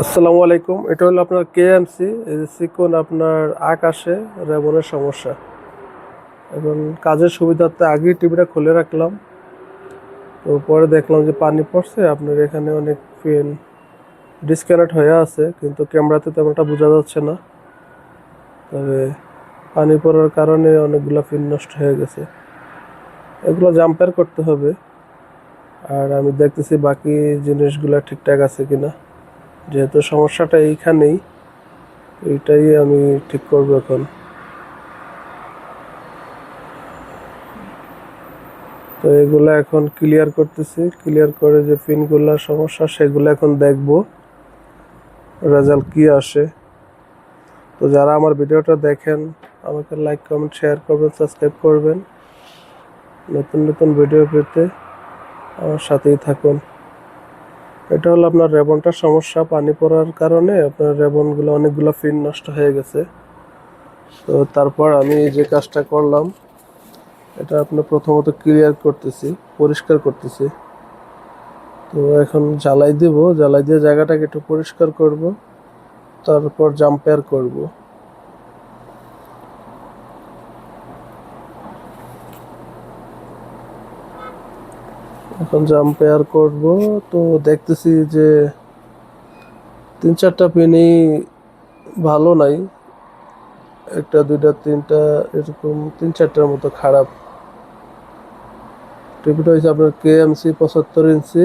আসসালামু আলাইকুম। এটা হলো আপনার কেএমসি, এই যে চিকন আপনার আকাশে রেবনের সমস্যা। এখন কাজের সুবিধার্থে আগেই টিভিটা খুলে রাখলাম, তো পরে দেখলাম যে পানি পড়ছে, আপনার এখানে অনেক পিন ডিসকানেক্ট হয়ে আছে, কিন্তু ক্যামেরাতে তেমনটা বোঝা যাচ্ছে না। তবে পানি পড়ার কারণে অনেকগুলো পিন নষ্ট হয়ে গেছে, এগুলো জাম্পার করতে হবে। আর আমি দেখতেছি বাকি জিনিসগুলো ঠিকঠাক আছে কিনা, যেহেতু সমস্যাটা এইখানেই, এইটাই আমি ঠিক করবো এখন। তো এগুলো এখন ক্লিয়ার করতেছি, ক্লিয়ার করে যে পিনগুলোর সমস্যা সেগুলো এখন দেখব রেজাল্ট কি আসে। তো যারা আমার ভিডিওটা দেখেন আমাকে লাইক কমেন্ট শেয়ার করবেন, সাবস্ক্রাইব করবেন। নতুন নতুন ভিডিও পেতে আমার সাথেই থাকুন। এটা হলো আপনার রেবনটার সমস্যা, পানি পড়ার কারণে আপনার রেবনগুলো অনেকগুলো পিন নষ্ট হয়ে গেছে। তো তারপর আমি যে কাজটা করলাম, এটা আপনার প্রথমত ক্লিয়ার করতেছি, পরিষ্কার করতেছি। তো এখন জ্বালাই দেব, জ্বালাই দিয়ে জায়গাটাকে একটু পরিষ্কার করব, তারপর জাম্পার করব। এখন জাম্পার করব। তো দেখতেছি যে 3-4টা পিনই ভালো নাই, একটা দুইটা তিনটা এরকম 3-4টার মতো খারাপ। টিভিটা হয়েছে আপনার কেএমসি 75 ইঞ্চি।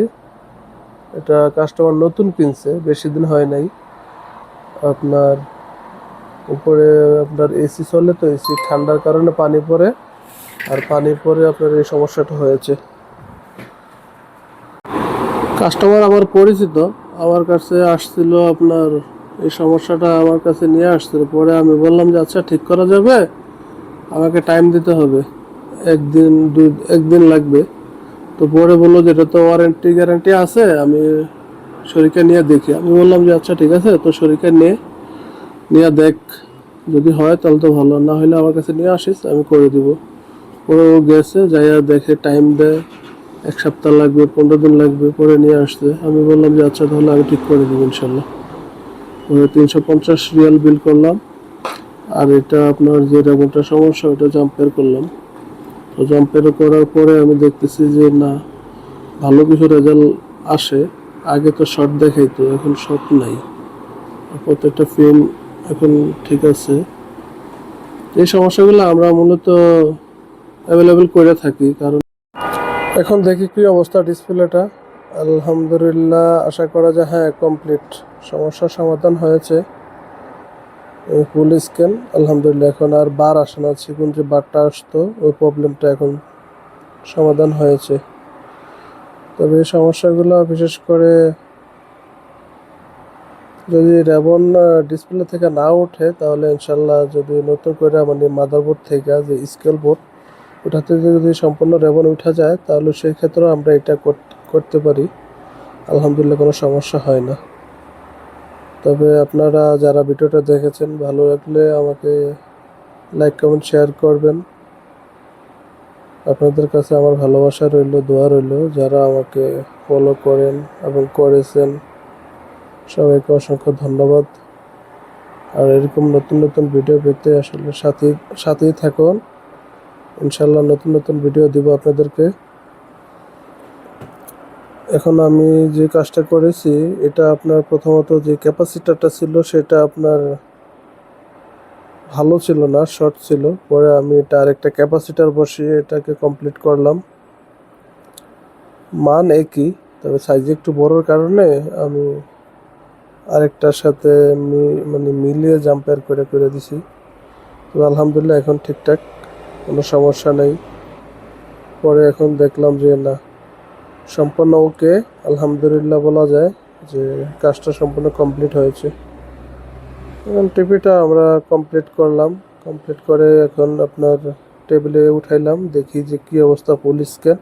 এটা কাস্টমার নতুন কিনছে, বেশি দিন হয় নাই। আপনার উপরে আপনার এসি চলে, তো এসি ঠান্ডার কারণে পানি পড়ে, আর পানি পড়ে আপনার এই সমস্যাটা হয়েছে। কাস্টমার আমার পরিচিত, আমার কাছে আসছিল, আপনার এই সমস্যাটা আমার কাছে নিয়ে আসছিল। পরে আমি বললাম যে আচ্ছা ঠিক করা যাবে, আমাকে টাইম দিতে হবে, একদিন লাগবে। তো পরে বললো যে এটা তো ওয়ারেন্টি গ্যারান্টি আছে, আমি শরীরকে নিয়ে দেখি। আমি বললাম যে আচ্ছা ঠিক আছে, তো শরীরকে নিয়ে দেখ, যদি হয় তাহলে তো ভালো, না হলে আমার কাছে নিয়ে আসিস, আমি করে দিব। পরে ও গেছে, যাইয়া দেখে টাইম দেয়, 1 সপ্তাহ লাগবে, 15 দিন লাগবে, পরে নিয়ে আসতে। আমি বললাম যে আচ্ছা তাহলে আমি ঠিক করে দেবো ইনশাল্লাহ। 350 রিয়াল বিল করলাম। আর এটা আপনার যে রেবনটা সমস্যা, ওটা জাম্পের করলাম। তো জাম্পের করার পরে আমি দেখতেছি যে না, ভালো কিছু রেজাল্ট আসে। আগে তো শর্ট দেখাইতো, এখন শর্ট নাই, প্রত্যেকটা ফিল্ম এখন ঠিক আছে। এই সমস্যাগুলো আমরা মূলত অ্যাভেলেবেল করে থাকি, কারণ এখন দেখি কি অবস্থা ডিসপ্লেটা। আলহামদুলিল্লাহ, আশা করা যায় হ্যাঁ কমপ্লিট, সমস্যার সমাধান হয়েছে। ফুল স্ক্যান আলহামদুলিল্লাহ, এখন আর বার আসে না, চিকুন যে বারটা আসতো ওই প্রবলেমটা এখন সমাধান হয়েছে। তবে এই সমস্যাগুলো বিশেষ করে যদি রেবন ডিসপ্লে থেকে না ওঠে, তাহলে ইনশাল্লাহ যদি নতুন করে মানে মাদারবোর্ড থেকে যে স্কেল বোর্ড, ওটাতে যদি সম্পূর্ণ রেবন উঠা যায়, তাহলে সেই ক্ষেত্রেও আমরা এটা করতে পারি। আলহামদুলিল্লাহ, কোনো সমস্যা হয় না। তবে আপনারা যারা ভিডিওটা দেখেছেন, ভালো লাগলে আমাকে লাইক কমেন্ট শেয়ার করবেন। আপনাদের কাছে আমার ভালোবাসা রইল, দোয়া রইল। যারা আমাকে ফলো করেন এবং করেছেন, সবাইকে অসংখ্য ধন্যবাদ। আর এরকম নতুন নতুন ভিডিও পেতে আসলে সাথেই থাকুন। ইনশাল্লাহ নতুন নতুন ভিডিও দিব আপনাদেরকে। এখন আমি যে কাজটা করেছি, এটা আপনার প্রথমত যে ক্যাপাসিটারটা ছিল সেটা আপনার ভালো ছিল না, শর্ট ছিল। পরে আমি এটা আরেকটা ক্যাপাসিটার বসিয়ে এটাকে কমপ্লিট করলাম। মান একই, তবে সাইজ একটু বড়োর কারণে আমি আরেকটার সাথে মানে মিলিয়ে জাম্পার করে দিছি। তো আলহামদুলিল্লাহ এখন ঠিকঠাক, কোনো সমস্যা নেই। পরে এখন দেখলাম যে না, সম্পূর্ণ ওকে, আলহামদুলিল্লাহ বলা যায় যে কাজটা সম্পূর্ণ কমপ্লিট হয়েছে। এখন টিভিটা আমরা কমপ্লিট করলাম, কমপ্লিট করে এখন আপনার টেবিলে উঠাইলাম, দেখি যে কী অবস্থা ফুল স্ক্যান।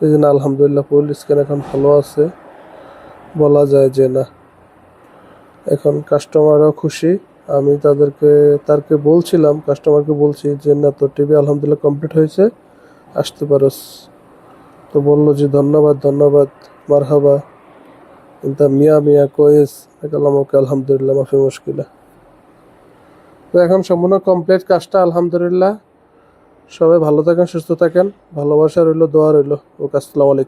এই জন্য আলহামদুলিল্লাহ ফুল স্ক্যান এখন ভালো আছে, বলা যায় যে না, এখন কাস্টমারও খুশি। আমি তারকে বলছিলাম, কাস্টমারকে বলছি যে না, তোর টিভি আলহামদুলিল্লাহ কমপ্লিট হয়েছে, আসতে পারোস। তো বললো যে ধন্যবাদ ধন্যবাদ, মারহাবা। انت مية مية كويس اكلمك الحمد لله ما في مشكلة. তো এখন সম্পূর্ণ কমপ্লিট কাজটা আলহামদুলিল্লাহ। সবাই ভালো থাকেন, সুস্থ থাকেন, ভালোবাসা রইলো, দোয়া রইলো। ওকে, আসসালামু আলাইকুম।